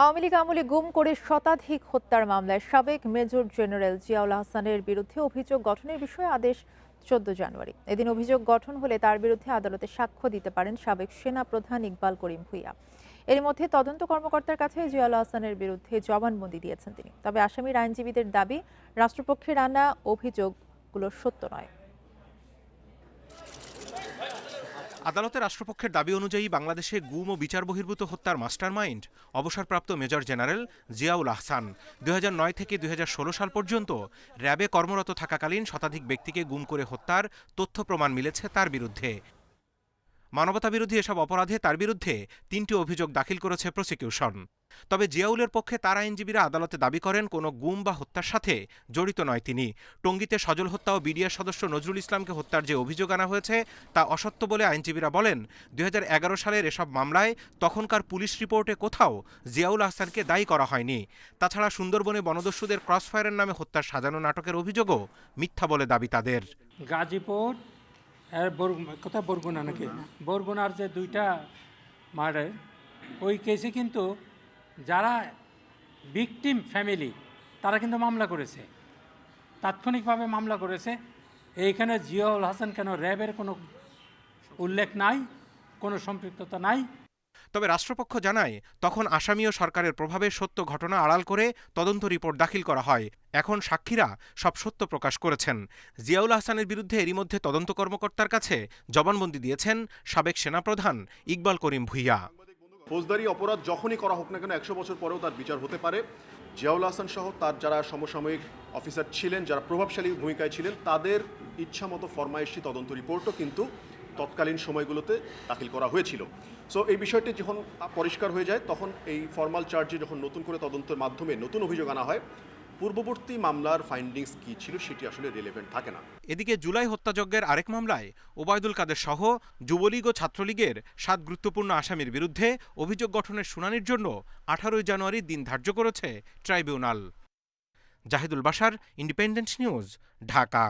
আওয়ামী লীগ আমলে গুম করে শতাধিক হত্যার মামলায় সাবেক মেজর জেনারেল জিয়াউল হাসানের বিরুদ্ধে অভিযোগ গঠনের বিষয়ে আদেশ 14 জানুয়ারি। এদিন অভিযোগ গঠন হলে তার বিরুদ্ধে আদালতে সাক্ষ্য দিতে পারেন সাবেক সেনা প্রধান ইকবাল করিম ভূঁইয়া। এর মধ্যে তদন্ত কর্মকর্তার কাছে জিয়াউল হাসানের বিরুদ্ধে জবানবন্দি দিয়েছেন তিনি। তবে আসামির আইনজীবীদের দাবি, রাষ্ট্রপক্ষের আনা অভিযোগগুলো সত্য নয়। আদালতে রাষ্ট্রপক্ষের দাবি অনুযায়ী বাংলাদেশে গুম ও বিচার বহির্ভূত হত্যার মাস্টারমাইন্ড অবসরপ্রাপ্ত মেজর জেনারেল জিয়াউল আহসান। 2009 থেকে 2016 সাল পর্যন্ত র্যাবে কর্মরত থাকাকালীন শতাধিক ব্যক্তিকে গুম করে হত্যার তথ্য প্রমাণ মিলেছে তার বিরুদ্ধে। মানবতাবিরোধী এসব অপরাধে তার বিরুদ্ধে 3টি অভিযোগ দাখিল করেছে প্রসিকিউশন। তবে জিয়াউলের পক্ষে তার আইনজীবীরা আদালতে দাবি করেন কোনো গুম বা হত্যার সাথে জড়িত নয় তিনি। টঙ্গীতে সজল হত্যা ও বিডিআর সদস্য নজরুল ইসলামকে হত্যার যে অভিযোগ আনা হয়েছে তা অসত্য বলে আইনজীবীরা বলেন, 2011 সালের এসব মামলায় তখনকার পুলিশ রিপোর্টে কোথাও জিয়াউল আহসানকে দায়ী করা হয়নি। তাছাড়া সুন্দরবনে বনদস্যুদের ক্রসফায়ারের নামে হত্যার সাজানো নাটকের অভিযোগও মিথ্যা বলে দাবি তাদের। গাজীপুর আর কোথায় বরগুনা নাকি বরগুনার যে দুইটা মার্ডার, ওই কেসে কিন্তু যারা ভিকটিম ফ্যামিলি তারা কিন্তু মামলা করেছে, তাৎক্ষণিকভাবে মামলা করেছে। এইখানে জিয়াউল হাসান কেন র্যাবের কোনো উল্লেখ নাই, কোনো সম্পৃক্ততা নাই। তবে রাষ্ট্রপক্ষ জানায়, তখন আসামি ও সরকারের প্রভাবে সত্য ঘটনা আড়াল করে তদন্ত রিপোর্ট দাখিল করা হয়। এখন সাক্ষীরা সব সত্য প্রকাশ করেছেন। জিয়াউল আহসানের বিরুদ্ধে এরই মধ্যে তদন্ত কর্মকর্তার কাছে জবানবন্দি দিয়েছেন সাবেক সেনাপ্রধান ইকবাল করিম ভূঁইয়া। ফৌজদারি অপরাধ যখনই করা হোক না কেন 100 বছর পরেও তার বিচার হতে পারে। জিয়াউল হাসান সহ তার যারা সমসাময়িক অফিসার ছিলেন, যারা প্রভাবশালী ভূমিকায় ছিলেন, তাদের ইচ্ছামতো ফরমায়েশি তদন্ত রিপোর্টও কিন্তু তৎকালীন সময়গুলোতে দাখিল করা হয়েছিল। সো এই বিষয়টি যখন পরিষ্কার হয়ে যায়, তখন এই ফর্মাল চার্জে যখন নতুন করে তদন্তের মাধ্যমে নতুন অভিযোগ আনা হয়, পূর্ববর্তী মামলার ফাইন্ডিংস কি ছিল সেটি আসলে রিলেভেন্ট থাকে না। এদিকে জুলাই হত্যাযজ্ঞের আরেক মামলায় ওবায়দুল কাদের সহ যুবলীগ ও ছাত্রলীগের 7 গুরুত্বপূর্ণ আসামির বিরুদ্ধে অভিযোগ গঠনের শুনানির জন্য 18 জানুয়ারি দিন ধার্য করেছে tribunal. Zahidul Bashar, Independent News, Dhaka.